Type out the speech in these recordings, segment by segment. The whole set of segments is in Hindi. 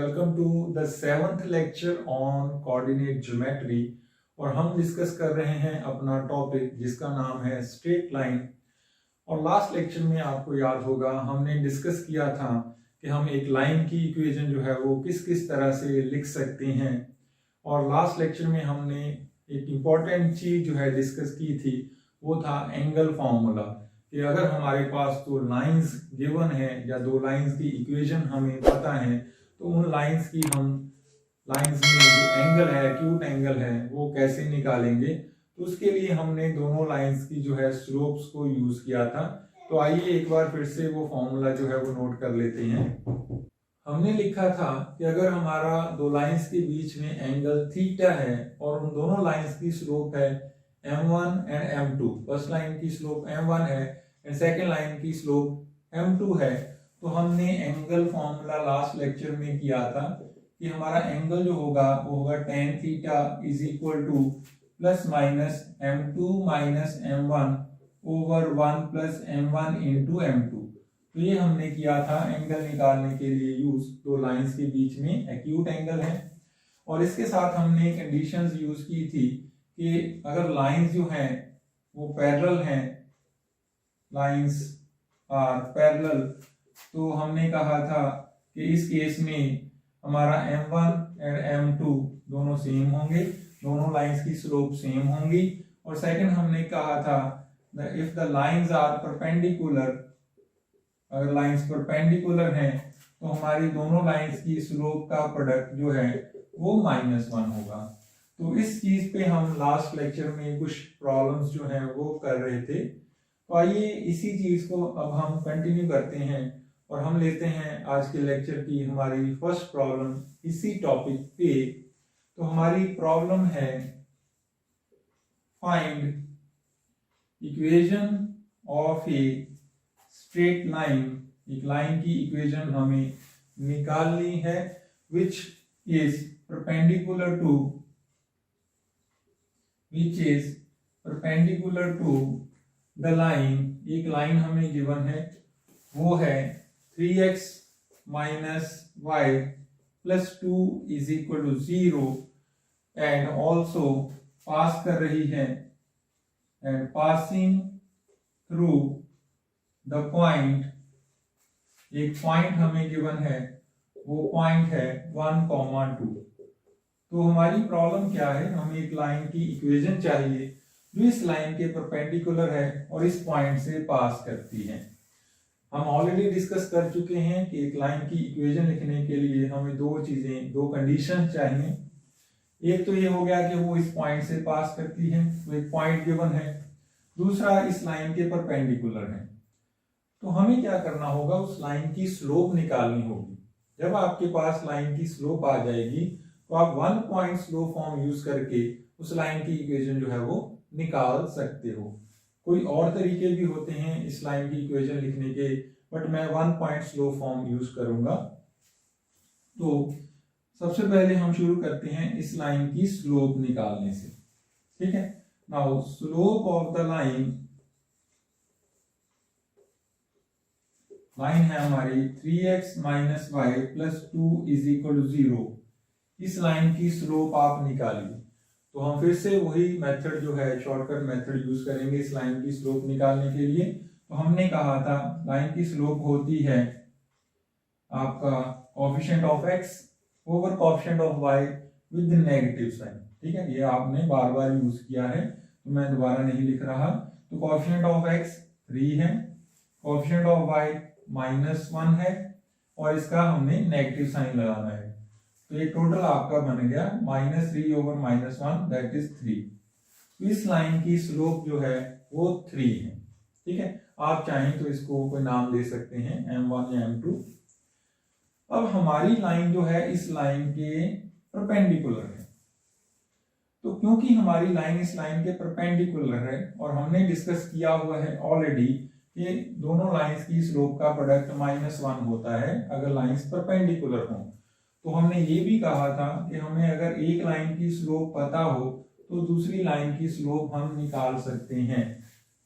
welcome to the 7th lecture on coordinate geometry। और हम डिस्कस कर रहे हैं अपना टॉपिक जिसका नाम है स्ट्रेट लाइन। और लास्ट लेक्चर में आपको याद होगा हमने डिस्कस किया था कि हम एक लाइन की इक्वेशन जो है वो किस किस तरह से लिख सकते हैं। और लास्ट लेक्चर में हमने एक इम्पॉर्टेंट चीज जो है डिस्कस की थी, वो था एंगल फॉर्मूला। कि अगर हमारे पास दो लाइंस गिवन है या दो लाइंस की इक्वेशन हमें पता है, तो उन लाइंस की हम लाइंस में जो एंगल है, एक्यूट एंगल है, वो कैसे निकालेंगे। तो उसके लिए हमने दोनों लाइंस की जो है स्लोप्स को यूज किया था। तो आइए एक बार फिर से वो फॉर्मूला जो है वो नोट कर लेते हैं। हमने लिखा था कि अगर हमारा दो लाइंस के बीच में एंगल थीटा है और उन दोनों लाइंस की स्लोप है m1 and m2, first line की स्लोप m1 है एंड सेकेंड लाइन की स्लोप m2 है, तो हमने एंगल फॉर्मूला लास्ट लेक्चर में किया था कि हमारा एंगल जो होगा वो होगा tan theta is equal two plus minus m2 minus m1 over 1 plus m1 into m2। तो ये हमने किया था एंगल निकालने के लिए यूज, दो लाइंस के बीच में एक्यूट एंगल है। और इसके साथ हमने कंडीशंस यूज की थी कि अगर लाइंस जो हैं वो पैरेलल हैं, लाइंस आर पैरेलल, तो हमने कहा था कि इस केस में हमारा m1 एंड m2 दोनों सेम होंगे, दोनों लाइंस की स्लोप सेम होंगी। और सेकंड हमने कहा था if the lines are perpendicular, अगर लाइंस परपेंडिकुलर हैं तो हमारी दोनों लाइंस की स्लोप का प्रोडक्ट जो है वो -1 होगा। तो इस चीज पे हम लास्ट लेक्चर में कुछ प्रॉब्लम्स जो हैं वो कर रहे थे। तो आइए इसी चीज को अब हम कंटिन्यू करते हैं और हम लेते हैं आज के लेक्चर की हमारी फर्स्ट प्रॉब्लम इसी टॉपिक पे। तो हमारी प्रॉब्लम है find equation of a straight line. एक लाइन की इक्वेशन हमें निकालनी है which is perpendicular to the line। एक लाइन हमें गिवन है, वो है 3x minus y plus 2 is equal to 0 and also पास कर रही है and passing through the point। एक पॉइंट हमें गिवन है, वो पॉइंट है 1,2। तो हमारी प्रॉब्लम क्या है, हमें एक लाइन की इक्वेशन चाहिए जो इस लाइन के परपेंडिकुलर है और इस पॉइंट से पास करती है। हम ऑलरेडी डिस्कस कर चुके हैं कि एक लाइन की इक्वेशन लिखने के लिए हमें दो चीजें, दो कंडीशन चाहिए। एक तो ये हो गया कि वो इस पॉइंट से पास करती है, तो एक पॉइंट गिवन है। दूसरा इस लाइन के परपेंडिकुलर है। तो हमें क्या करना होगा, उस लाइन की स्लोप निकालनी होगी। जब आपके पास लाइन की स्लोप आ जाएगी तो आप 1 पॉइंट स्लोप फॉर्म यूज करके उस लाइन की इक्वेशन जो है वो निकाल सकते हो। कोई और तरीके भी होते हैं इस लाइन की इक्वेशन लिखने के, बट मैं 1 पॉइंट स्लोप फॉर्म यूज करूंगा। तो सबसे पहले हम शुरू करते हैं इस लाइन की स्लोप निकालने से। ठीक है, now slope of the line है हमारी 3x minus y plus 2 is equal to 0। इस लाइन की स्लोप आप निकालिए। तो हम फिर से वही मेथड जो है, शॉर्टकट मेथड यूज करेंगे इस लाइन की स्लोप निकालने के लिए। तो हमने कहा था लाइन की स्लोप होती है आपका coefficient of x over coefficient of y with negative sign. ठीक है, ये आपने बार बार यूज किया है तो मैं दोबारा नहीं लिख रहा। तो कोएफिशिएंट ऑफ x 3 है, कोएफिशिएंट ऑफ y -1 है और इसका हमने नेगेटिव साइन लगाना है। तो ये टोटल आपका बन गया -3 ओवर -1 दैट इज 3। तो इस लाइन की स्लोप जो है वो 3 है। ठीक है, आप चाहें तो इसको कोई नाम दे सकते हैं m1 या m2। अब हमारी लाइन जो है इस लाइन के परपेंडिकुलर है। तो क्योंकि हमारी लाइन इस लाइन के परपेंडिकुलर है और हमने डिस्कस किया हुआ है ऑलरेडी कि दोनों लाइंस की स्लोप का प्रोडक्ट -1 होता है अगर लाइंस परपेंडिकुलर हों। तो हमने ये भी कहा था कि हमें अगर एक लाइन की स्लोप पता हो तो दूसरी लाइन की स्लोप हम निकाल सकते हैं।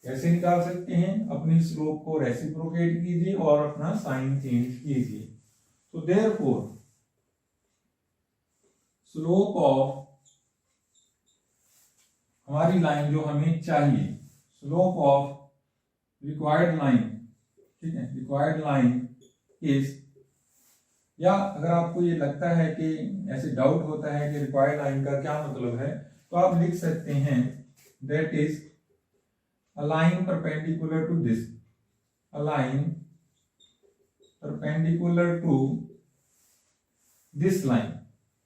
कैसे निकाल सकते हैं, अपनी स्लोप को रेसिप्रोकेट कीजिए और अपना साइन चेंज कीजिए। तो देयरफॉर स्लोप ऑफ हमारी लाइन जो हमें चाहिए, स्लोप ऑफ रिक्वायर्ड लाइन, ठीक है, रिक्वायर्ड लाइन इज, या अगर आपको ये लगता है कि ऐसे डाउट होता है कि रिक्वायर्ड लाइन का क्या मतलब है, तो आप लिख सकते हैं that is a line perpendicular to this, a line perpendicular to this line,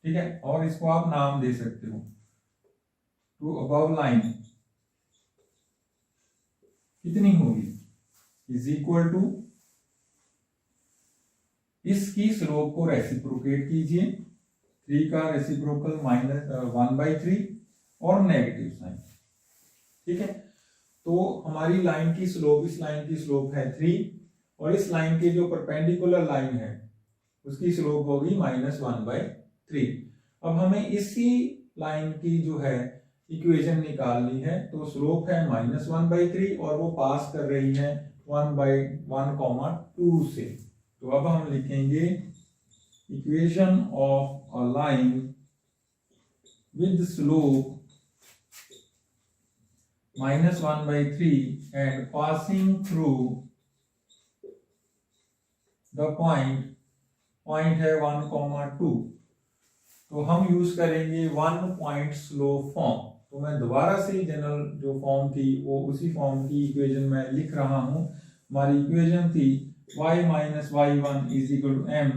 ठीक है, और इसको आप नाम दे सकते हो टू अबव लाइन कितनी होगी, इज इक्वल टू, इसकी स्लोप को रेसिप्रोकेट कीजिए, 3 का रेसिप्रोकल -1/3 और नेगेटिव साइन, ठीक है। तो हमारी लाइन की स्लोप, इस लाइन की स्लोप है 3 और इस लाइन के जो परपेंडिकुलर लाइन है उसकी स्लोप होगी -1/3। अब हमें इसी लाइन की जो है इक्वेशन निकालनी है, तो स्लोप है -1/3 और वो पास कर रही है 1/1,2 से। तो अब हम लिखेंगे equation of a line with slope -1/3 and passing through the point है 1,2। तो हम यूज करेंगे 1 पॉइंट स्लोप फॉर्म। तो मैं दोबारा से जनरल जो फॉर्म थी वो उसी फॉर्म की इक्वेशन में लिख रहा हूं। हमारी इक्वेशन थी y minus y1 is equal to m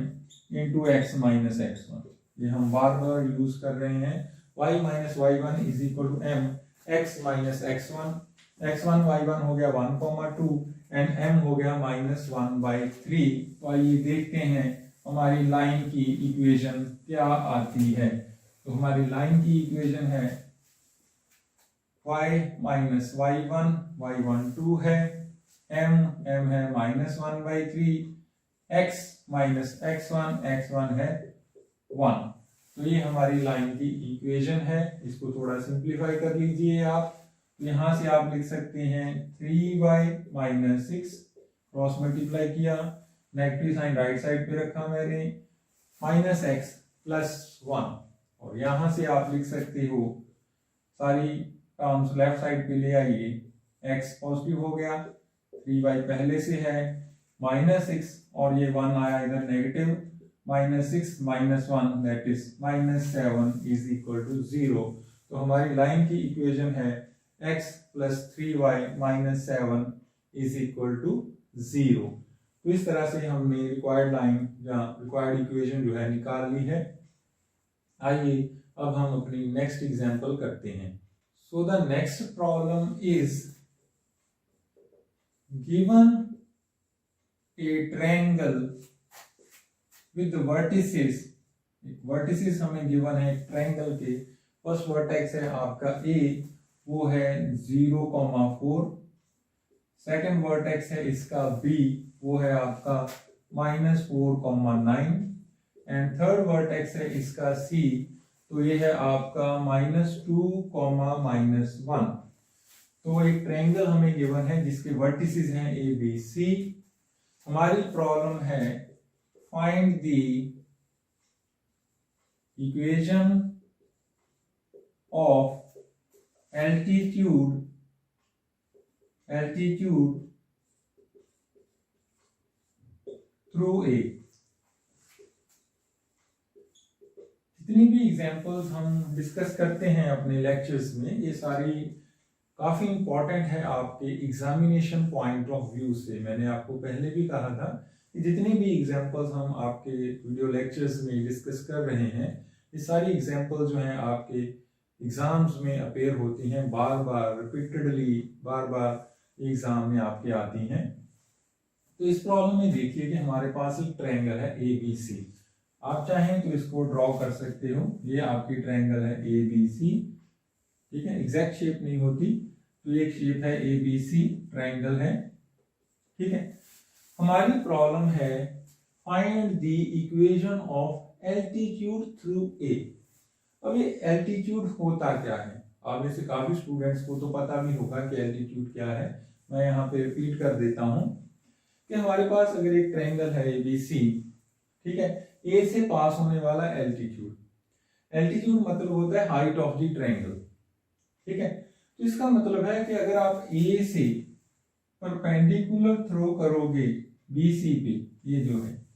into x minus x1। ये हम बार बार यूज कर रहे हैं। y minus y1 is equal to m x minus x1। x1 y1 हो गया 1,2 एंड m हो गया -1/3। तो आइए देखते हैं हमारी लाइन की इक्वेशन क्या आती है। तो हमारी लाइन की इक्वेशन है y माइनस y1, y1 2 है, m है -1/3, x माइनस x1 है 1। तो ये हमारी लाइन की इक्वेशन है। इसको थोड़ा सिंप्लीफाई कर लीजिए आप। यहां से आप लिख सकते हैं 3y - 6, क्रॉस मल्टीप्लाई किया, नेगेटिव साइन राइट साइड पे रखा मैंने, -x + 1, और यहां से आप लिख सकते हो सारी टर्म्स लेफ्ट साइड पे ले आइए, x पॉजिटिव हो गया, 3y पहले से है, -6 और ये 1 आया इधर negative, -6 - 1 that is -7 is equal to 0। तो हमारी लाइन की इक्वेशन है x + 3y - 7 is equal to 0। तो इस तरह से हमने रिक्वायर्ड लाइन या रिक्वायर्ड इक्वेशन जो है निकाल ली है। आइए अब हम अपनी नेक्स्ट एग्जांपल करते हैं। So the next problem is given A triangle with vertices. Vertices हमें गिवन है ट्रायंगल के। फर्स्ट वर्टेक्स है आपका a, वो है 0,4। सेकंड वर्टेक्स है इसका b, वो है आपका -4,9 एंड थर्ड वर्टेक्स है इसका c, तो ये है आपका -2,-1। तो एक ट्रायंगल हमें गिवन है जिसके वर्टिसेस हैं a b c। हमारी प्रॉब्लम है find the equation of altitude through a. जितनी भी एग्जांपल्स हम डिस्कस करते हैं अपने लेक्चर्स में, ये सारी काफी इंपॉर्टेंट है आपके एग्जामिनेशन पॉइंट ऑफ व्यू से। मैंने आपको पहले भी कहा था कि जितनी भी एग्जांपल्स हम आपके वीडियो लेक्चर्स में डिस्कस कर रहे हैं, ये सारी एग्जांपल्स जो हैं आपके एग्जाम्स में अपेयर होती हैं, बार बार रिपीटेडली बार बार एग्जाम में आपके आती हैं। तो इस प्रॉब्लम में देखिए कि हमारे पास एक ट्रायंगल है ABC। आप चाहें तो इसको ड्रॉ कर सकते हो। ये आपकी ट्रायंगल है ABC, ठीक है, एग्जैक्ट शेप नहीं होती, तो एक शेप है ABC, ट्रायंगल है, ठीक है। हमारी प्रॉब्लम है find the equation of altitude through A। अब ये एल्टीट्यूड होता क्या है? आप में से काफी स्टूडेंट्स को तो पता भी होगा कि एल्टीट्यूड क्या है। मैं यहाँ पे रिपीट कर देता हूँ कि हमारे पास अगर एक ट्रायंगल है ABC, ठीक है, A से पास होने वाला एल्टीट्यूड, एल्टीट्यूड मतलब होता है हाइट ऑफ द ट्रायंगल, ठीक है। तो इसका मतलब है कि अगर आप ए से परपेंडिकुलर थ्रो करोगे बीसी पे, ये जो है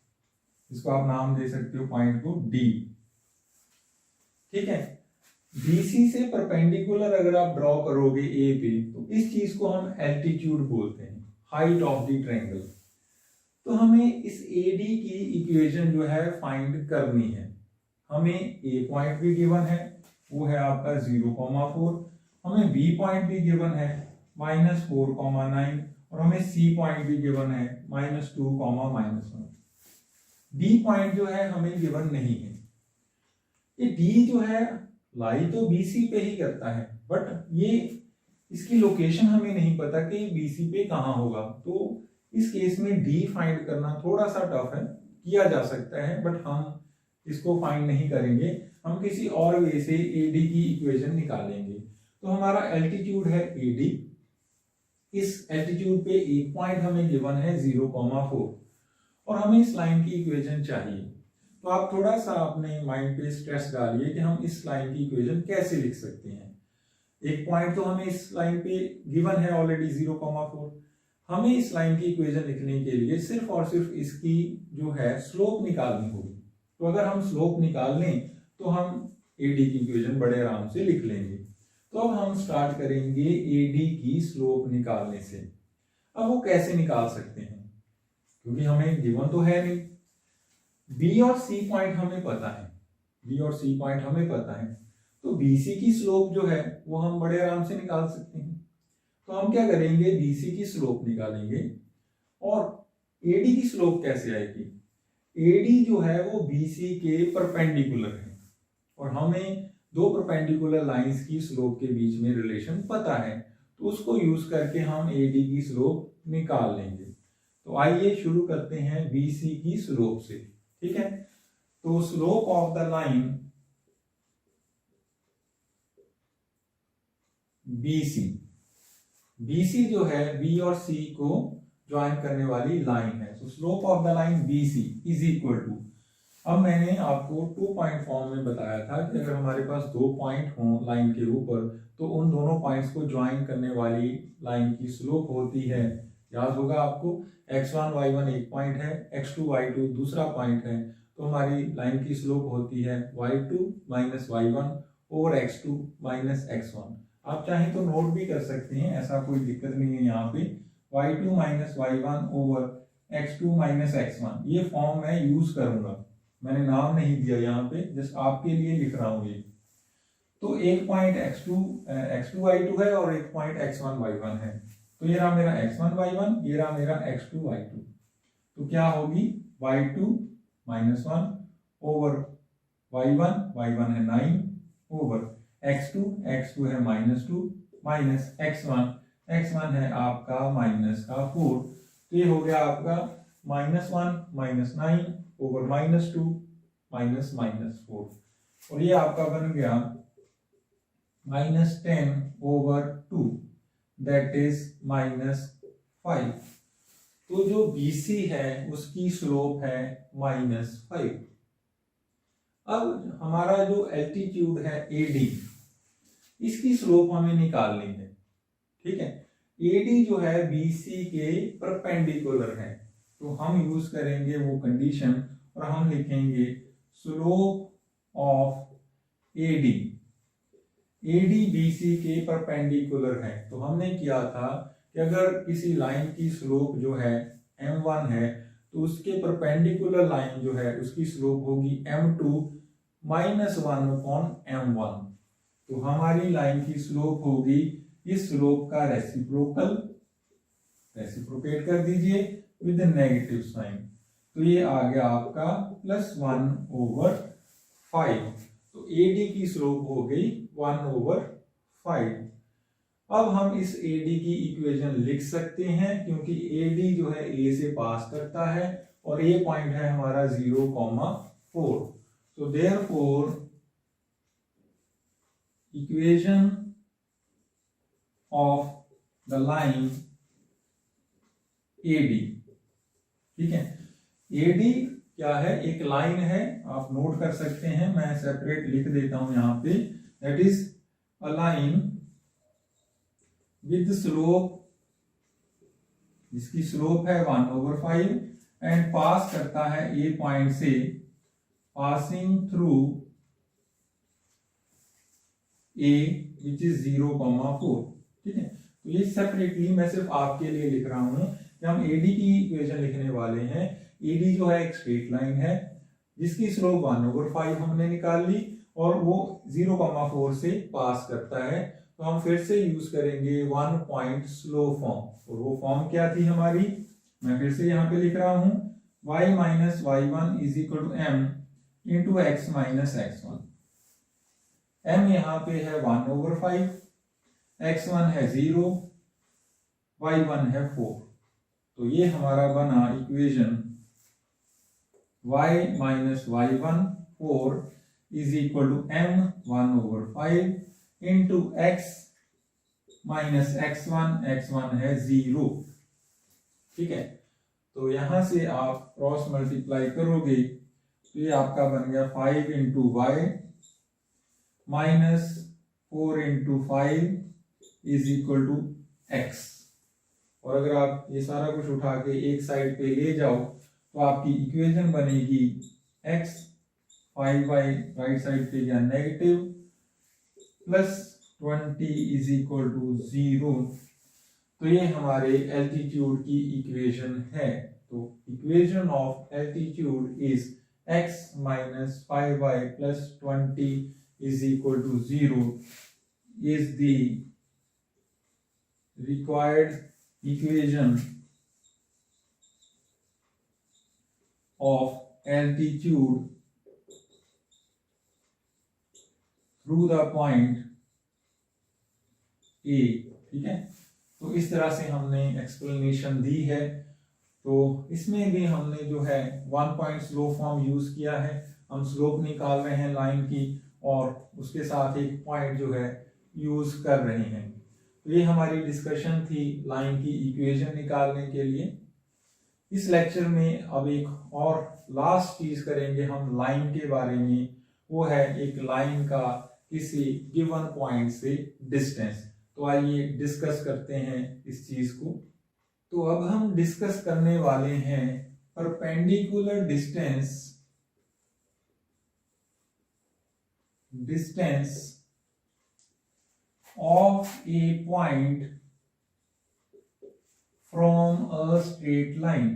इसको आप नाम दे सकते हो पॉइंट को डी, ठीक है। बीसी से परपेंडिकुलर अगर आप ड्रॉ करोगे ए पे, तो इस चीज को हम एल्टीट्यूड बोलते हैं, हाइट ऑफ द ट्रायंगल। तो हमें इस एडी की इक्वेशन जो है फाइंड करनी है। हमें ए पॉइंट भी गिवन है, वो है आपका 0,4, हमें बी पॉइंट भी गिवन है -4,9, और हमें सी पॉइंट भी गिवन है -2, -1। डी पॉइंट जो है हमें गिवन नहीं है। ये डी जो है लाई तो बीसी पे ही करता है, बट ये इसकी लोकेशन हमें नहीं पता कि बीसी पे कहाँ होगा। तो इस केस में डी फाइंड करना थोड़ा सा टफ है, किया जा सकता है बट हम इसको फाइंड नहीं करेंगे, हम किसी और वे से एडी की इक्वेशन निकालेंगे। तो हमारा एल्टीट्यूड है एडी, इस एल्टीट्यूड पे एक पॉइंट हमें गिवन है 0,4 और हमें इस लाइन की इक्वेशन चाहिए। तो आप थोड़ा सा अपने माइंड पे स्ट्रेस डालिए कि हम इस लाइन की इक्वेशन कैसे लिख सकते हैं। एक पॉइंट तो हमें इस लाइन पे गिवन है ऑलरेडी 0,4, हमें इस लाइन की इक्वेशन लिखने के लिए सिर्फ और सिर्फ इसकी जो है स्लोप निकालनी होगी। तो अगर हम स्लोप निकाल लें तो हम एडी की इक्वेशन बड़े आराम से लिख लेंगे। तो अब हम स्टार्ट करेंगे एडी की स्लोप निकालने से। अब वो कैसे निकाल सकते हैं, क्योंकि हमें गिवन तो है नहीं। बी और सी पॉइंट हमें पता है, बी और सी पॉइंट हमें पता है, तो बीसी की स्लोप जो है वो हम बड़े आराम से निकाल सकते हैं। तो हम क्या करेंगे, बीसी की स्लोप निकालेंगे। और एडी की स्लोप कैसे आएगी, एडी जो है वो बीसी के परपेंडिकुलर है और हमें दो परपेंडिकुलर लाइंस की स्लोप के बीच में रिलेशन पता है, तो उसको यूज करके हम एडी की स्लोप निकाल लेंगे। तो आइए शुरू करते हैं बीसी की स्लोप से, ठीक है। तो slope of the line BC, BC जो है बी और सी को ज्वाइन करने वाली लाइन है। तो slope of the line BC is equal to, अब मैंने आपको 2 पॉइंट फॉर्म में बताया था कि अगर हमारे पास 2 पॉइंट हों लाइन के ऊपर, तो उन दोनों पॉइंट्स को ज्वाइन करने वाली लाइन की स्लोप होती है, याद होगा आपको, x1 y1 एक पॉइंट है, x2 y2 दूसरा पॉइंट है, तो हमारी लाइन की स्लोप होती है y2 minus y1 over x2 minus x1। आप चाहें तो नोट भी कर सकते हैं, ऐसा कोई दिक्कत नहीं है। यहाँ पे y2 minus y1 over x2 minus x1, ये फॉर्म मैं यूज करूंगा, मैंने नाम नहीं दिया यहाँ पे, जस्ट आपके लिए लिख रहा हूँ ये। तो एक पॉइंट x2 y2 है और एक पॉइंट x1 y1 है। तो ये रहा मेरा x1 y1, ये रहा मेरा x2 y2। तो क्या होगी, y2 minus 1 over y1, y1 है 9 ओवर x2 है -2 माइनस x1 है आपका -4। तो ये हो गया आपका -1 -9 ओवर -2 -4, और ये आपका बन गया -10 ओवर 2 दैट इज -5। तो जो BC है उसकी स्लोप है -5। अब हमारा जो एल्टीट्यूड है AD, इसकी स्लोप हमें निकालनी है, ठीक है। AD जो है BC के परपेंडिकुलर है, तो हम यूज करेंगे वो कंडीशन और हम लिखेंगे स्लोप ऑफ AD BC के परपेंडिकुलर है। तो हमने किया था कि अगर किसी लाइन की स्लोप जो है m1 है, तो उसके परपेंडिकुलर लाइन जो है उसकी स्लोप होगी m2 माइनस 1/m1। तो हमारी लाइन की स्लोप होगी इस स्लोप का रेसिप्रोकेट कर दीजिए विद नेगेटिव साइन, तो ये आ गया आपका +1/5। तो AD की स्लोप हो गई 1/5। अब हम इस AD की इक्वेशन लिख सकते हैं, क्योंकि AD जो है A से पास करता है और A पॉइंट है हमारा 0,4। तो therefore equation of the line AD, ठीक है, AD क्या है, एक लाइन है, आप नोट कर सकते हैं, मैं सेपरेट लिख देता हूं यहां पे, that is a line with slope, जिसकी स्लोप है 1/5 एंड पास करता है ए पॉइंट से, passing through a which is 0,4। ठीक है, तो ये सेपरेटली मैं सिर्फ आपके लिए लिख रहा हूं कि हम एडी की इक्वेशन लिखने वाले हैं। एडी जो है एक स्ट्रेट लाइन है जिसकी स्लोप 1/5 हमने निकाल ली और वो 0,4 से पास करता है। तो हम फिर से यूज करेंगे 1 पॉइंट स्लो फॉर्म, और वो फॉर्म क्या थी हमारी, मैं फिर से यहाँ पे लिख रहा हूं, y minus y1 is equal to m into x minus x1। m यहाँ पे है 1/5, x1 है 0, y1 है 4। तो ये हमारा बना equation y minus y1 4 is equal to m 1/5 into x minus x1 है 0। ठीक है, तो यहां से आप क्रॉस मल्टीप्लाई करोगे तो ये आपका बन गया 5 into y minus 4 into 5 is equal to x। और अगर आप ये सारा कुछ उठा के एक साइड पे ले जाओ तो आपकी इक्वेशन बनेगी x 5y राइट साइड पे गया negative plus 20 is equal to 0। तो ये हमारे एल्टीट्यूड की इक्वेशन है। तो equation of altitude is x minus 5y plus 20 is equal to 0 is the required equation of altitude through the point A। ठीक है, तो इस तरह से हमने एक्सप्लेनेशन दी है। तो इसमें भी हमने जो है 1 पॉइंट स्लोप फॉर्म यूज किया है। हम स्लोप निकाल रहे हैं लाइन की और उसके साथ एक पॉइंट जो है यूज कर रहे हैं। तो ये हमारी डिस्कशन थी लाइन की इक्वेशन निकालने के लिए। इस लेक्चर में अब एक और लास्ट चीज करेंगे हम लाइन के बारे में, वो है एक लाइन का किसी गिवन पॉइंट से डिस्टेंस। तो आइए डिस्कस करते हैं इस चीज को। तो अब हम डिस्कस करने वाले हैं perpendicular distance of A point from a straight line.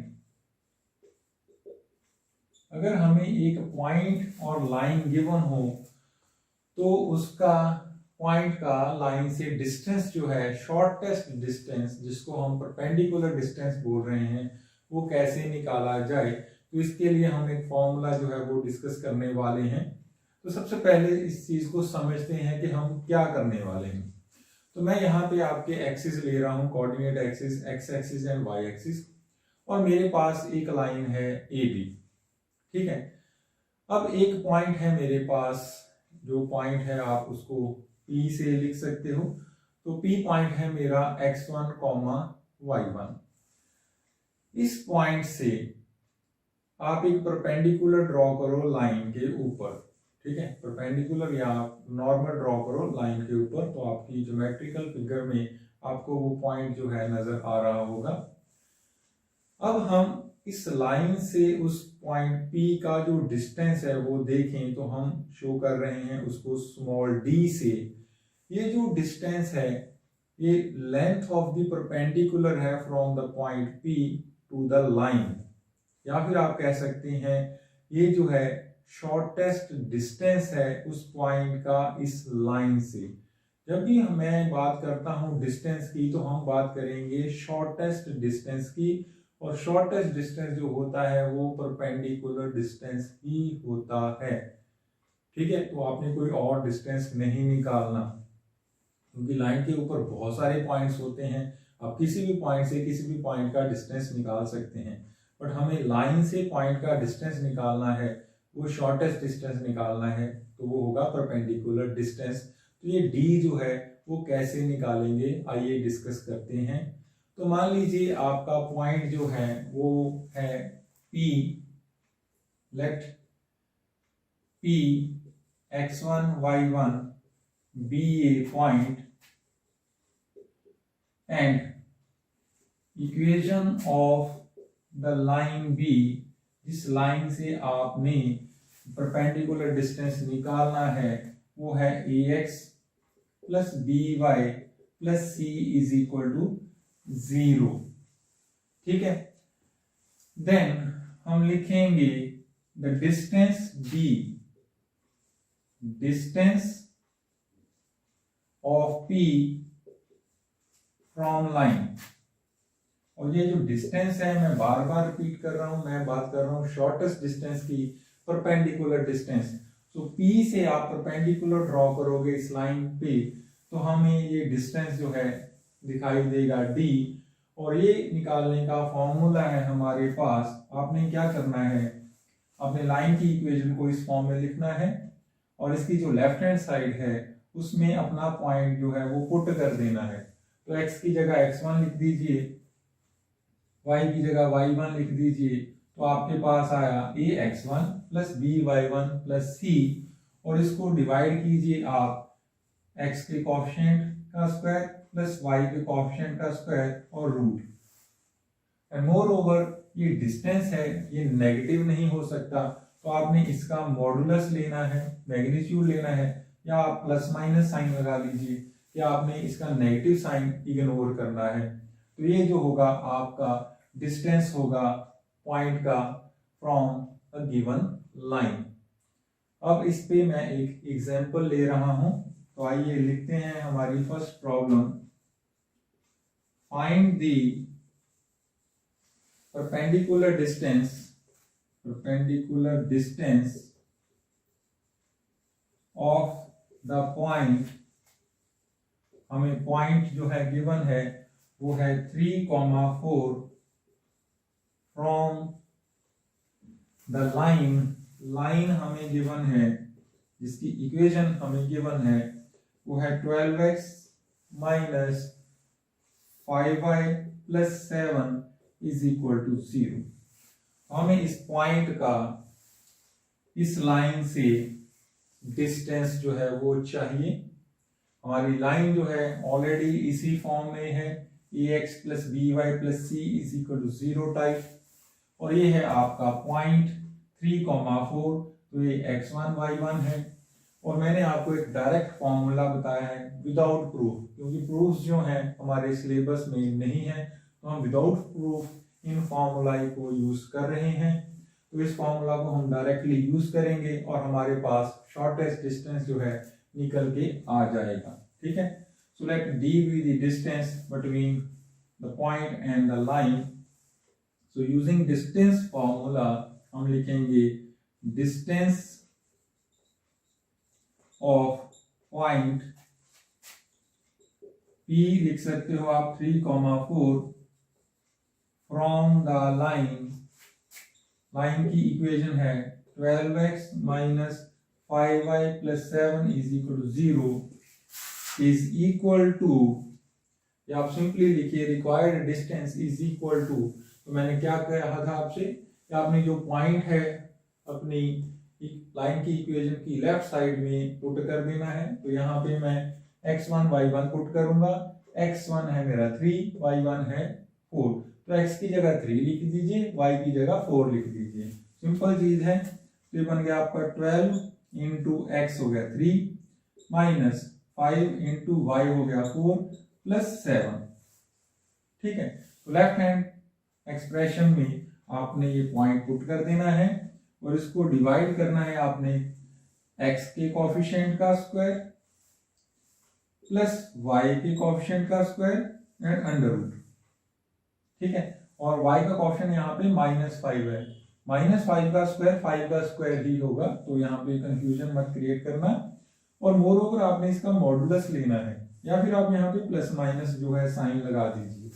अगर हमें एक पॉइंट और लाइन गिवन हो तो उसका पॉइंट का लाइन से डिस्टेंस जो है, शॉर्टेस्ट डिस्टेंस जिसको हम परपेंडिकुलर डिस्टेंस बोल रहे हैं, वो कैसे निकाला जाए। तो इसके लिए हम एक फॉर्मूला जो है वो डिस्कस करने वाले हैं। तो सबसे पहले इस चीज को समझते हैं कि हम क्या करने वाले हैं। तो मैं यहाँ पे आपके एक्सिस ले रहा हूँ, coordinate axis, x axis and y axis, और मेरे पास एक लाइन है ए बी। ठीक है, अब एक पॉइंट है मेरे पास, जो पॉइंट है आप उसको P से लिख सकते हो। तो P पॉइंट है मेरा x1, y1। इस पॉइंट से आप एक परपेंडिकुलर ड्रॉ करो लाइन के ऊपर। ठीक है, परपेंडिकुलर या नॉर्मल ड्रॉ करो लाइन के ऊपर, तो आपकी ज्योमेट्रिकल फिगर में आपको वो पॉइंट जो है नजर आ रहा होगा। अब हम इस लाइन से उस पॉइंट P का जो डिस्टेंस है वो देखें तो हम शो कर रहे हैं उसको स्मॉल d से। ये जो डिस्टेंस है ये लेंथ ऑफ द परपेंडिकुलर है from the point P to the line, या फिर आप कह सकते हैं ये जो है शॉर्टेस्ट डिस्टेंस है उस पॉइंट का इस लाइन से। जब भी मैं बात करता हूं डिस्टेंस की तो हम बात करेंगे शॉर्टेस्ट डिस्टेंस की, और शॉर्टेस्ट डिस्टेंस जो होता है वो परपेंडिकुलर डिस्टेंस ही होता है। ठीक है, तो आपने कोई और डिस्टेंस नहीं निकालना, क्योंकि लाइन के ऊपर बहुत सारे पॉइंट्स होते हैं। आप किसी भी पॉइंट से किसी भी पॉइंट का डिस्टेंस निकाल सकते हैं, बट हमें लाइन से पॉइंट का डिस्टेंस निकालना है, वो शॉर्टेस्ट डिस्टेंस निकालना है, तो वो होगा परपेंडिकुलर डिस्टेंस। तो ये d जो है वो कैसे निकालेंगे, आइए डिस्कस करते हैं। तो मान लीजिए आपका पॉइंट जो है वो है P, let P x1 y1 be a point and equation of the line B, जिस लाइन से आपने परपेंडिकुलर डिस्टेंस निकालना है वो है ax plus by plus c is equal to 0। ठीक है, देन हम लिखेंगे the distance d, distance of p from line. और ये जो डिस्टेंस है मैं बार बार रिपीट कर रहा हूं, मैं बात कर रहा हूं शॉर्टेस्ट डिस्टेंस की, परपेंडिकुलर डिस्टेंस। तो P से आप परपेंडिकुलर ड्रॉ करोगे इस लाइन पे तो हमें ये डिस्टेंस जो है दिखाई देगा d। और ये निकालने का फॉर्मूला है हमारे पास। आपने क्या करना है, अपने लाइन की इक्वेशन को इस फॉर्म में लिखना है और इसकी जो लेफ्ट हैंड साइड है उसमें अपना पॉइंट जो है वो पुट कर देना है। तो x की जगह x1 लिख दीजिए, y की जगह y1 लिख दीजिए, तो आपके पास आया ax1 plus by1 plus c, और इसको डिवाइड कीजिए आप x के कोएफिशिएंट का स्क्वायर प्लस y के कोएफिशिएंट का स्क्वायर और रूट। एंड मोर ओवर ये डिस्टेंस है, ये नेगेटिव नहीं हो सकता, तो आपने इसका मॉडुलस लेना है, मैग्नीट्यूड लेना है, या आप प्लस माइनस साइन लगा लीजिए, या आपने इसका नेगेटिव साइन इग्नोर करना है। तो ये जो होगा आपका डिस्टेंस होगा पॉइंट का फ्रॉम अ गिवन लाइन। अब इस पे मैं एक एग्जांपल ले रहा हूं, तो आइए लिखते हैं हमारी first problem. Find the perpendicular distance of the point. हमें पॉइंट जो है गिवन है वो है 3,4 फ्रॉम द लाइन हमें गिवन है, जिसकी इक्वेशन हमें गिवन है वो है 12x minus 5y plus 7 is equal to 0। हमें इस पॉइंट का इस लाइन से डिस्टेंस जो है वो चाहिए। हमारी लाइन जो है ऑलरेडी इसी फॉर्म में है, ax plus by plus c is equal to 0 type, और ये है आपका पॉइंट 3,4, तो ये x1 y1 है। और मैंने आपको एक डायरेक्ट फॉर्मूला बताया है विदाउट प्रूफ, क्योंकि प्रूफ्स जो हैं हमारे सिलेबस में नहीं है, तो हम विदाउट प्रूफ इन फॉर्मूला को यूज कर रहे हैं। तो इस फॉर्मूला को हम डायरेक्टली यूज करेंगे और हमारे पास शॉर्टेस्ट डिस्टेंस जो है निकल के आ जाएगा। ठीक है, so let d be the distance between the point and the line. So using distance formula हम लिखेंगे distance of point P लिख सकते हो आप 3,4 from the लाइन की इक्वेशन है 12x minus 5y plus 7 is equal to 0 is equal to, या आप सिंपली लिखिए required distance is equal to. तो मैंने क्या कहा था आपसे कि आपने जो पॉइंट है अपनी लाइन की इक्वेशन की लेफ्ट साइड में पुट कर देना है। तो यहाँ पे मैं x1 y1 पुट करूंगा, x1 है मेरा 3, y1 है 4, तो x की जगह 3 लिख दीजिए, y की जगह 4 लिख दीजिए, सिंपल चीज है। तो ये बन गया आपका 12 इंटू x हो गया 3 माइनस 5 इंटू y हो गया 4 प्लस 7। ठीक है, तो लेफ्ट हैंड एक्सप्रेशन में आपने ये पॉइंट पुट कर देना है और इसको डिवाइड करना है आपने x के कोएफिशिएंट का स्क्वायर प्लस y के कोएफिशिएंट का स्क्वायर एंड अंडर रूट। ठीक है, और y का कोएफिशिएंट यहाँ पे -5 है, -5 का स्क्वायर 5 का स्क्वायर ही होगा, तो यहाँ पे कंफ्यूजन मत क्रिएट करना। और मोर ओवर आपने इसका मॉडुलस लेना है, या फिर आप यहाँ पे प्लस माइनस जो है साइन लगा दीजिए।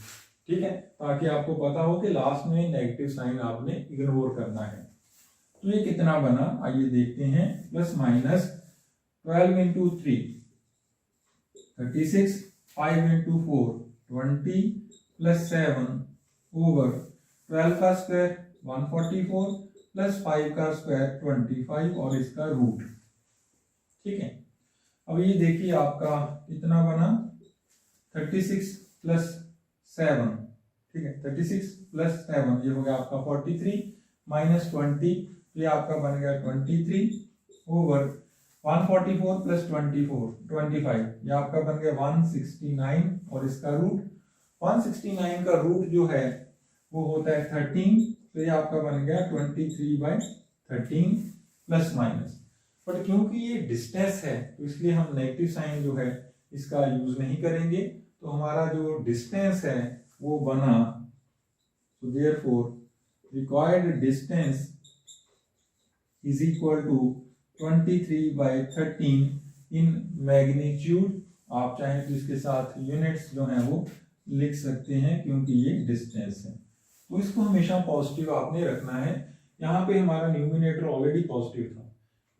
ठीक है, ताकि आपको पता हो कि लास्ट में नेगेटिव साइन आपने इग्नोर करना है। तो ये कितना बना आइए देखते हैं, plus minus 12 into 3 36, 5 into 4 20 plus 7 over 12 का स्क्वायर 144 प्लस 5 का स्क्वायर 25 और इसका रूट। ठीक है, अब ये देखिए आपका कितना बना 36 प्लस 7। ठीक है, 36 प्लस 7 ये हो गया आपका 43 माइनस 20, ये आपका बन गया 23 ओवर 144 प्लस 25 ये आपका बन गया 169 और इसका रूट 169 का रूट जो है वो होता है 13, तो ये आपका बन गया 23/13 प्लस माइनस। बट क्योंकि ये डिस्टेंस है तो इसलिए हम नेगेटिव साइन जो है इसका यूज नहीं करेंगे, तो हमारा जो डिस्टेंस है वो बना, so therefore required distance is equal to 23/13 in magnitude। आप चाहें तो इसके साथ यूनिट्स जो हैं वो लिख सकते हैं क्योंकि ये डिस्टेंस है, तो इसको हमेशा पॉजिटिव आपने रखना है। यहाँ पे हमारा न्यूमिनेटर ऑलरेडी पॉजिटिव था,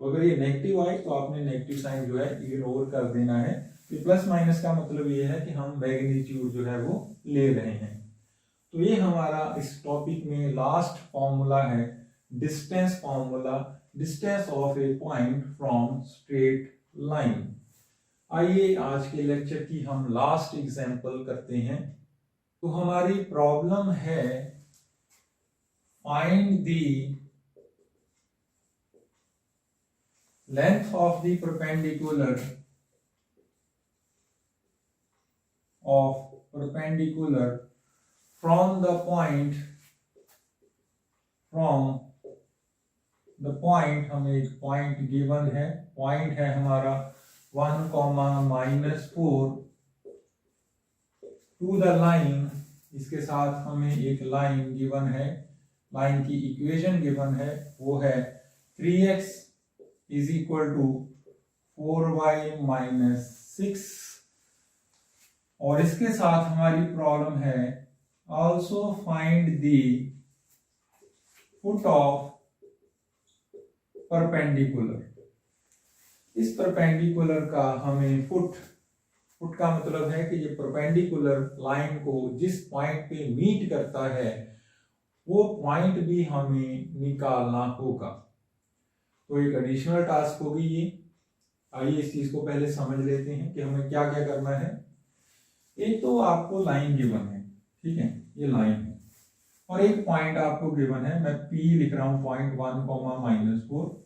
तो अगर ये नेगेटिव आए तो आपने नेगेटिव साइन जो है इग्नोर कर देना है। तो प्लस माइनस का मतलब ये है कि हम मैग्नीट्यूड जो है वो ले रहे हैं। तो ये हमारा इस टॉपिक में लास्ट फॉर्मूला है distance formula, distance of A point from straight line. आइए आज के लेक्चर की हम लास्ट एग्जांपल करते हैं। तो हमारी प्रॉब्लम है find the length of the perpendicular from the point हमें एक पॉइंट गिवन है, पॉइंट है हमारा 1,-4 टू द लाइन। इसके साथ हमें एक लाइन गिवन है, लाइन की इक्वेशन गिवन है, वो है 3x is equal to 4y - 6। और इसके साथ हमारी प्रॉब्लम है also find the foot of perpendicular. इस परपेंडिकुलर का हमें फुट का मतलब है कि ये परपेंडिकुलर लाइन को जिस पॉइंट पे मीट करता है वो पॉइंट भी हमें निकालना होगा। तो एक एडिशनल टास्क होगी ये। आइए इस चीज को पहले समझ लेते हैं कि हमें क्या क्या करना है। एक तो आपको लाइन गिवन है, ठीक है, ये लाइन है, और एक पॉइंट आपको गिवन है, मैं P लिख रहा हूं, पॉइंट 1,-4,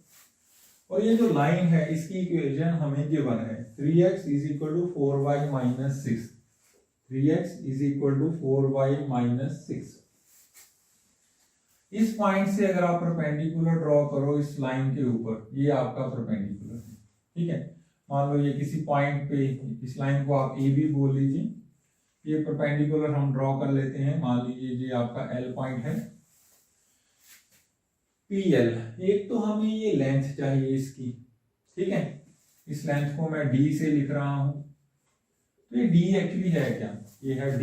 और ये जो लाइन है इसकी इक्वेशन हमें गिवन है 3x is equal to 4y - 6। 3x is equal to 4y - 6। इस पॉइंट से अगर आप परपेंडिकुलर ड्रॉ करो इस लाइन के ऊपर, ये आपका परपेंडिकुलर है, ठीक है। मान लो ये किसी पॉइंट पे, इस लाइन को आप AB बोल लीजिए, ये परपेंडिकुलर हम ड्रॉ कर लेते हैं। मान लीजिए ये आपका L पॉइंट है, PL। एक तो हमें ये लेंथ चाहिए इसकी, ठीक है, इस लेंथ को मैं D से लिख रहा हूं। तो ये D एक्चुअली है क्या, ये है D,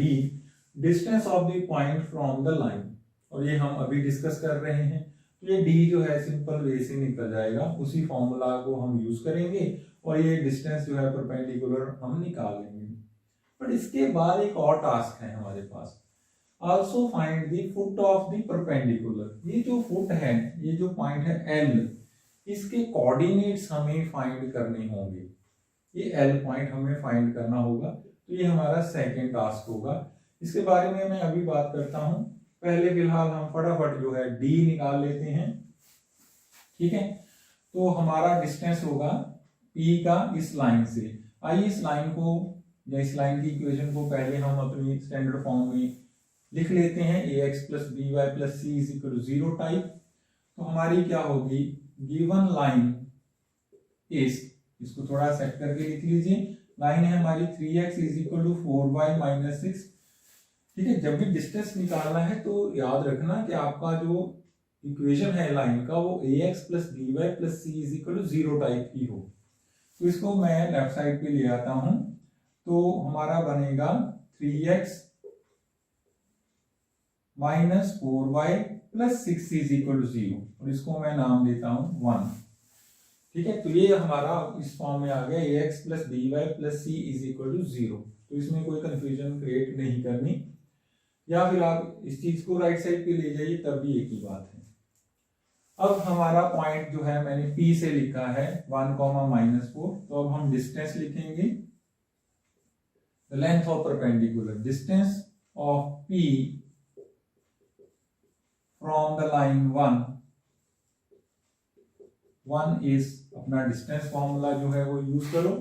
distance of the point from the line, और ये हम अभी डिस्कस कर रहे हैं। तो ये D जो है सिंपल वे से निकल जाएगा, उसी फॉर्मूला को हम यूज करेंगे और ये डिस्टेंस जो है परपेंडिकुलर हम निकाल लेंगे। बट इसके बाद एक और टास्क है हमारे पास, also find the foot of the perpendicular. ये जो फुट है, ये जो पॉइंट है L, इसके कोऑर्डिनेट्स हमें फाइंड करने होंगे। ये L पॉइंट हमें फाइंड करना होगा, तो ये हमारा सेकेंड टास्क होगा। इसके बारे में मैं अभी बात करता हूं। पहले फिलहाल हम फटाफट जो है D निकाल लेते हैं, ठीक है। तो हमारा डिस्टेंस होगा P का इस लाइन से। आइए इस लाइन को या इस लाइन की इक्वेशन को पहले हम अपनी स्टैंडर्ड फॉर्म में लिख लेते हैं, ax + by + c = 0 टाइप। तो हमारी क्या होगी, गिवन लाइन इस, इसको थोड़ा सेट करके लिख लीजिए। लाइन है हमारी 3x = 4y - 6, ठीक है। जब भी डिस्टेंस निकालना है तो याद रखना कि आपका जो इक्वेशन है लाइन का वो ax + by + c = 0 टाइप की हो। तो इसको मैं लेफ्ट साइड पे ले आता हूं, तो हमारा बनेगा 3x - 4y + 6 = 0, और इसको मैं नाम देता हूं 1, ठीक है। तो ये हमारा इस फॉर्म में आ गया ax + by + c = 0। तो इसमें कोई कंफ्यूजन क्रिएट नहीं करनी, या फिर आप इस चीज को राइट साइड पे ले जाइए, तब भी एक ही बात है। अब हमारा पॉइंट जो है मैंने P से लिखा है 1, -4, तो अब हम डिस्टेंस लिखेंगे the length of perpendicular, distance of P from the line 1 is, अपना डिस्टेंस फॉर्मूला जो है वो यूज करो।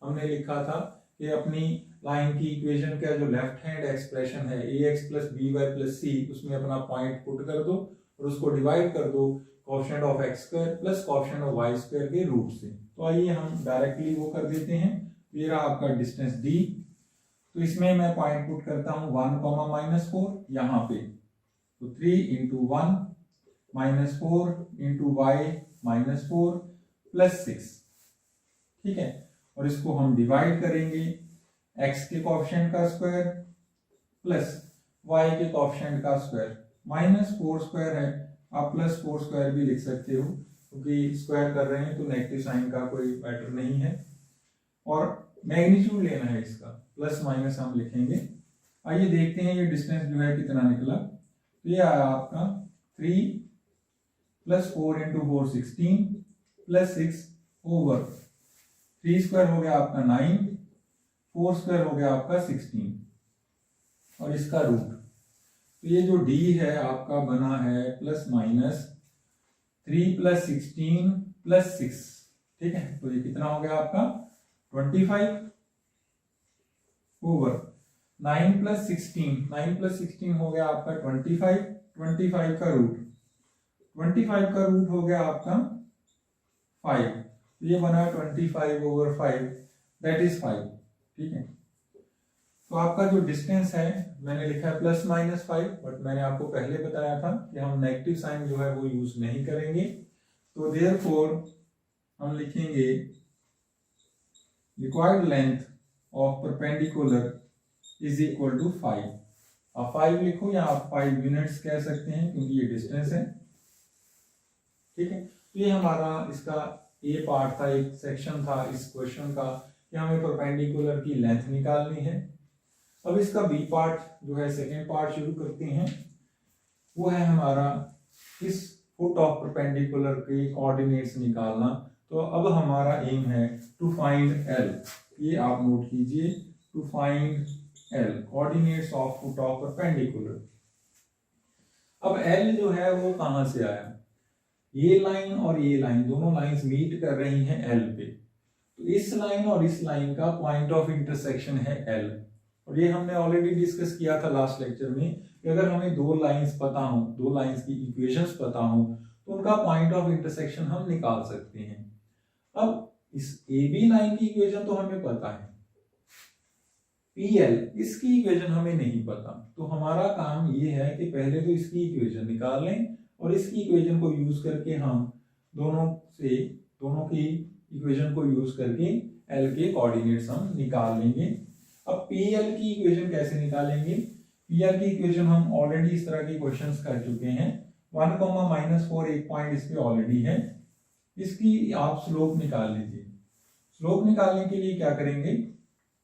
हमने लिखा था कि अपनी लाइन की इक्वेशन का जो लेफ्ट हैंड एक्सप्रेशन है ax + by + c, उसमें अपना पॉइंट पुट कर दो और उसको डिवाइड कर दो coefficient of x² + coefficient of y² के रूट से। तो आइए हम डायरेक्टली वो कर देते हैं। ये रहा आपका डिस्टेंस d, तो इसमें मैं पॉइंट पुट करता हूं 1, -4 यहाँ पे, तो 3 × 1 -4 × y -4 + 6, ठीक है। और इसको हम डिवाइड करेंगे x के कोएफिशिएंट का स्क्वायर प्लस y के कोएफिशिएंट का स्क्वायर, -4² है, आप +4² भी लिख सकते हो क्योंकि स्क्वायर कर रहे हैं तो नेगेटिव साइन का कोई मैटर नहीं है। और मैग्नीट्यूड लेना है इसका, प्लस माइनस हम लिखेंगे। आइए देखते हैं ये डिस्टेंस जो है कितना निकला। तो ये आया आपका 3 + 4 × 4 16 + 6 ओवर 3² हो गया आपका 9, 4² हो गया आपका 16 और इसका रूट। तो ये जो d है आपका बना है ±3 + 16 + 6, ठीक है। तो ये कितना हो गया आपका 25 ओवर 9 + 16, 9 + 16 हो गया आपका 25, 25 का रूट, 25 का रूट हो गया आपका 5, तो ये बना 25/5, दैट इज 5, ठीक है। तो आपका जो डिस्टेंस है मैंने लिखा है ±5, बट मैंने आपको पहले बताया था कि हम नेगेटिव साइन जो है वो यूज नहीं करेंगे। तो देयरफॉर हम लिखेंगे required length of perpendicular is equal to 5। आप 5 लिखो या आप 5 यूनिट्स कह सकते हैं क्योंकि ये डिस्टेंस है, ठीक है। तो ये हमारा इसका ए पार्ट था, एक सेक्शन था इस क्वेश्चन का कि हमें परपेंडिकुलर की लेंथ निकालनी है। अब इसका बी पार्ट जो है सेकेंड पार्ट शुरू करते हैं। वो है हमारा इस फुट ऑफ परपेंडिकुलर के कोऑर्डिनेट्स निकालना। तो अब हमारा एम है टू फाइंड एल, ये आप नोट कीजिए, to find L, coordinates of foot of perpendicular. अब एल जो है वो कहां से आया, ये लाइन और ये लाइन दोनों लाइंस मीट कर रही हैं एल पे, तो इस लाइन और इस लाइन का पॉइंट ऑफ इंटरसेक्शन है एल। और ये हमने ऑलरेडी डिस्कस किया था लास्ट लेक्चर में कि अगर हमें दो लाइंस पता हो, दो लाइंस की इक्वेशंस पता हो तो उनका पॉइंट ऑफ इंटरसेक्शन हम निकाल सकते हैं। अब इस ए बी लाइन की इक्वेशन तो हमें पता है, PL इसकी इक्वेशन हमें नहीं पता, तो हमारा काम ये है कि पहले तो इसकी इक्वेशन निकाल लें और इसकी इक्वेशन को यूज करके हम दोनों की इक्वेशन को यूज करके L के कोऑर्डिनेट्स हम निकाल लेंगे। अब PL की इक्वेशन कैसे निकालेंगे, PL की इक्वेशन हम ऑलरेडी इस तरह के क्वेश्चंस कर चुके हैं। 1, -4 एक पॉइंट इस पे ऑलरेडी है, इसकी आप स्लोप निकाल लीजिए। स्लोप निकालने के लिए क्या करेंगे,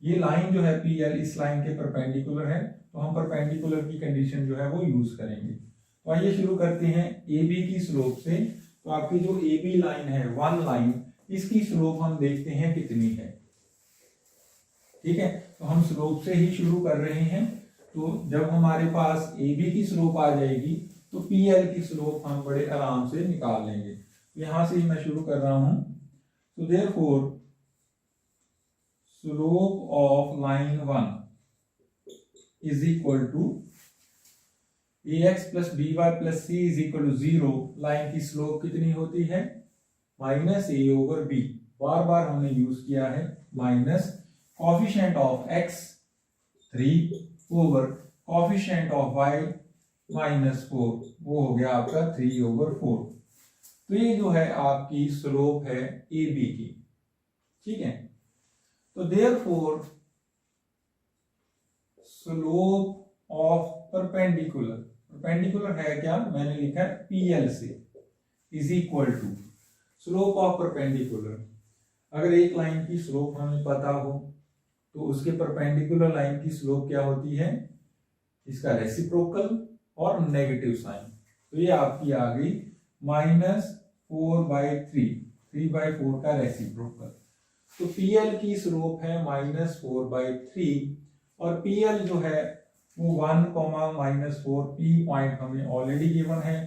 ये लाइन जो है PL इस लाइन के परपेंडिकुलर है, तो हम परपेंडिकुलर की कंडीशन जो है वो यूज करेंगे। तो आइए शुरू करते हैं AB की स्लोप से। तो आपकी जो AB लाइन है, वन लाइन, इसकी स्लोप हम देखते हैं कितनी है, ठीक है। तो हम स्लोप से ही शुरू कर रहे हैं। तो जब हमारे पास AB की स्लोप आ जाएगी तो PL की स्लोप हम बड़े आराम से निकाल लेंगे। तो यहां से ही मैं शुरू कर रहा हूं। तो therefore slope of line 1 is equal to ax + by + c is equal to 0। Line की स्लोप कितनी होती है, -a/b, बार बार हमने यूज किया है, minus coefficient of x 3 over coefficient of y -4, वो हो गया आपका 3/4। तो ये जो है आपकी स्लोप है AB की, ठीक है। तो देयरफॉर स्लोप ऑफ परपेंडिकुलर है क्या, मैंने लिखा है PL से, is equal to slope of perpendicular. अगर एक लाइन की स्लोप हमें पता हो तो उसके परपेंडिकुलर लाइन की स्लोप क्या होती है, इसका रेसिप्रोकल और नेगेटिव साइन। तो ये आपकी आ गई -3 4/3, 3/4 का रेसिप्रोकल। तो PL की स्लोप है -4/3 और PL जो है वो 1, -4, P पॉइंट हमें ऑलरेडी गिवन है।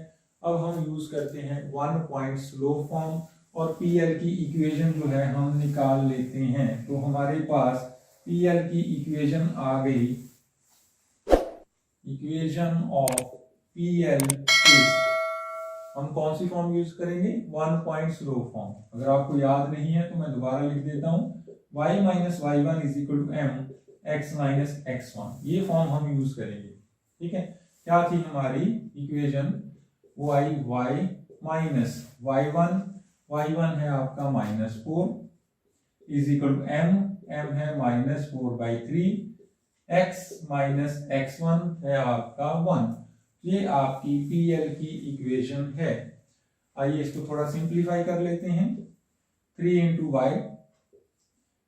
अब हम यूज करते हैं 1 पॉइंट स्लोप फॉर्म और PL की इक्वेशन जो है हम निकाल लेते हैं। तो हमारे पास PL की इक्वेशन आ गई, इक्वेशन ऑफ PL इज, हम कौन सी फॉर्म यूज करेंगे, 1 पॉइंट स्लोप फॉर्म। अगर आपको याद नहीं है तो मैं दोबारा लिख देता हूं, y - y1 = m x - x1, ये फॉर्म हम यूज करेंगे। ठीक है, क्या थी हमारी इक्वेशन, y y1 है आपका -4 = m है -4/3, x - x1 है आपका 1। ये आपकी PL की इक्वेशन है। आइए इसको थोड़ा सिंप्लीफाई कर लेते हैं। 3 × y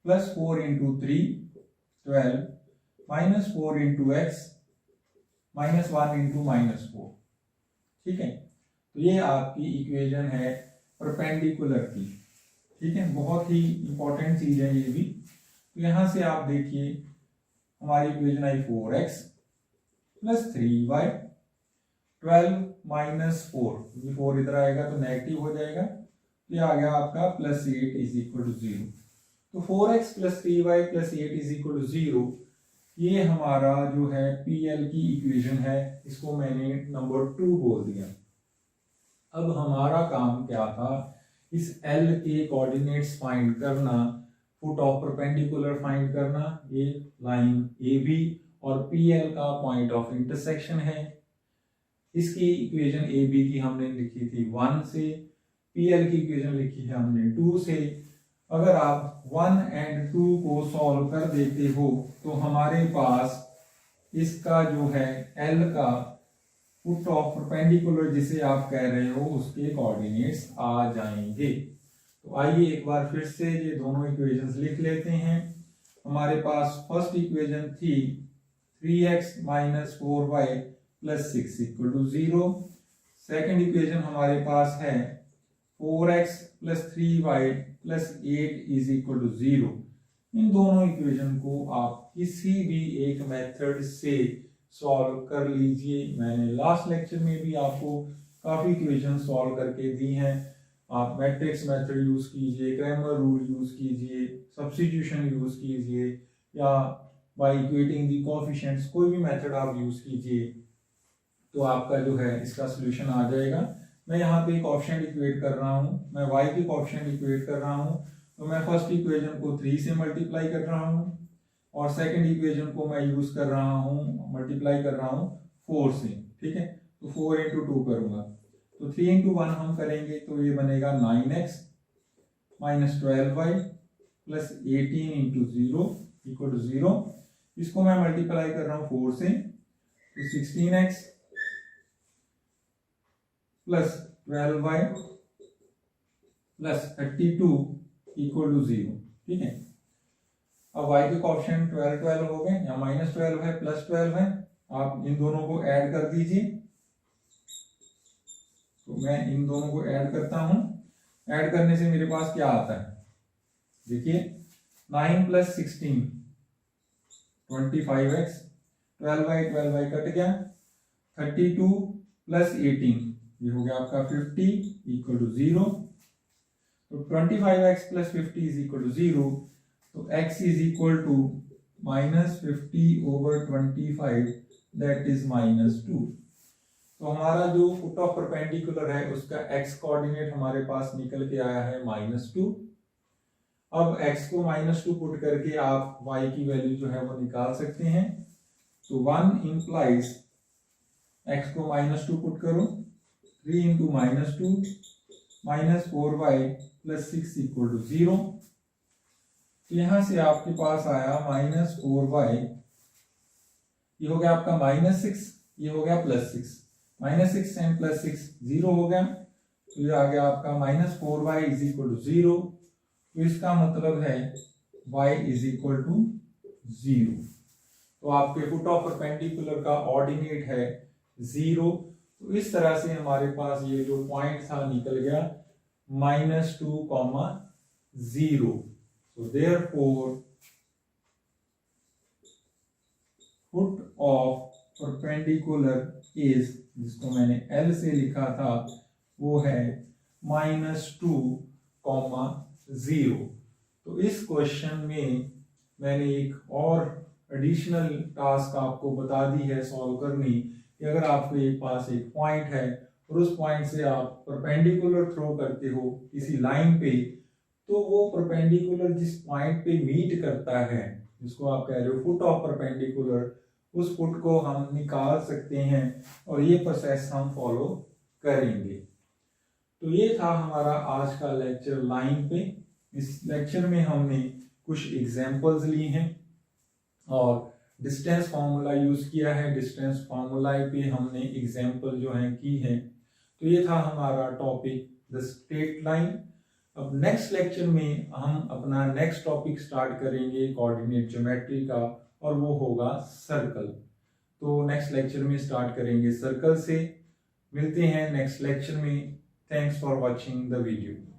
+ 4 × 3 12 -4 × x -1 × -4। ठीक है, तो ये आपकी इक्वेशन है परपेंडिकुलर की। ठीक है, बहुत ही इंपॉर्टेंट चीज है ये भी। तो यहां से आप देखिए हमारी इक्वेशन आई 4x + 3y 12 - 4, 4 इधर आएगा तो नेगेटिव हो जाएगा, तो ये आ गया आपका +8 = 0। तो 4x + 3y + 8 = 0, ये हमारा जो है PL की इक्वेशन है। इसको मैंने नंबर 2 बोल दिया। अब हमारा काम क्या था, इस L के कोऑर्डिनेट्स फाइंड करना, फुट ऑफ परपेंडिकुलर फाइंड करना, ये लाइन AB और PL का पॉइंट ऑफ इंटरसेक्शन है। इसकी इक्वेशन AB की हमने लिखी थी 1 से, PL की इक्वेशन लिखी है हमने 2 से। अगर आप 1 और 2 को सॉल्व कर देते हो तो हमारे पास इसका जो है L का फुट ऑफ परपेंडिकुलर जिसे आप कह रहे हो उसके कोऑर्डिनेट्स आ जाएंगे। तो आइए एक बार फिर से ये दोनों इक्वेशंस लिख लेते हैं। हमारे पास फर्स्ट इक्वेशन थी 3x - 4y + 6 = 0। सेकंड इक्वेशन हमारे पास है 4x + 3y + 8 = 0। इन दोनों इक्वेशन को आप किसी भी एक मेथड से सॉल्व कर लीजिए। मैंने लास्ट लेक्चर में भी आपको काफी इक्वेशन सॉल्व करके दी हैं। आप मैट्रिक्स मेथड यूज कीजिए, क्रैमर रूल यूज कीजिए, सब्स्टिट्यूशन यूज कीजिए, या बाय इक्वेटिंग दी कोएफिशिएंट्स, कोई भी मेथड आप यूज कीजिए तो आपका जो है इसका सोल्यूशन आ जाएगा। मैं यहाँ पे कोएफिशिएंट इक्वेट कर रहा हूँ, मैं y की कोएफिशिएंट इक्वेट कर रहा हूँ, तो मैं फर्स्ट इक्वेशन को 3 से मल्टीप्लाई कर रहा हूँ और सेकंड इक्वेशन को मैं यूज कर रहा हूँ, मल्टीप्लाई कर रहा हूँ 4 से। ठीक है, तो 4 × 2 करूंगा, तो 3 × 1 हम करेंगे तो ये बनेगा 9x - 12y + 18 × 0 = 0। इसको मैं मल्टीप्लाई कर रहा हूँ 4 से, तो 16x + 12y + 32 = 0। ठीक है, अब y के कोएफिशिएंट 12 12 हो गए, या -12 है +12 है, आप इन दोनों को ऐड कर दीजिए। तो मैं इन दोनों को ऐड करता हूं। ऐड करने से मेरे पास क्या आता है, देखिए 9 + 16 25x, 12y कट गया, 32 + 18 ये हो गया आपका 50 = 0। तो 25x + 50 = 0, तो x = -50/25 दैट इज -2। तो हमारा जो फुट ऑफ परपेंडिकुलर है उसका x कोऑर्डिनेट हमारे पास निकल के आया है -2। अब x को -2 पुट करके आप y की वैल्यू जो है वो निकाल सकते हैं। तो 1 इंप्लाइज x को -2 पुट करो, 3 × -2 -4y + 6 = 0। तो यहां से आपके पास आया -4y, ये हो गया आपका -6, ये हो गया +6, -6 एंड +6 0 हो गया, तो ये आ गया आपका -4y = 0। तो इसका मतलब है y = 0। तो आपके फुट ऑफ परपेंडिकुलर का ऑर्डिनेट है 0। तो इस तरह से हमारे पास ये जो पॉइंट था निकल गया। -2, 0. So therefore foot of perpendicular is, जिसको मैंने L से लिखा था, वो है -2, 0. तो इस क्वेश्चन में मैंने एक और एडिशनल टास्क आपको बता दी है सॉल्व करनी, कि अगर आपके पास एक पॉइंट है और उस पॉइंट से आप परपेंडिकुलर थ्रो करते हो किसी लाइन पे, तो वो परपेंडिकुलर जिस पॉइंट पे मीट करता है, जिसको आप कह रहे हो फुट ऑफ परपेंडिकुलर, उस फुट को हम निकाल सकते हैं और ये प्रोसेस हम फॉलो करेंगे। तो ये था हमारा आज का लेक्चर लाइन पे। इस लेक्चर में हमने कुछ एग्जांपल्स ली हैं और डिस्टेंस फार्मूला यूज किया है। डिस्टेंस फार्मूला पे हमने एग्जांपल जो है की है। तो ये था हमारा टॉपिक द स्ट्रेट लाइन। अब नेक्स्ट लेक्चर में हम अपना नेक्स्ट टॉपिक स्टार्ट करेंगे कोऑर्डिनेट ज्योमेट्री का, और वो होगा सर्कल। तो नेक्स्ट लेक्चर में स्टार्ट करेंगे सर्कल से। मिलते हैं नेक्स्ट लेक्चर में। Thanks for watching the video.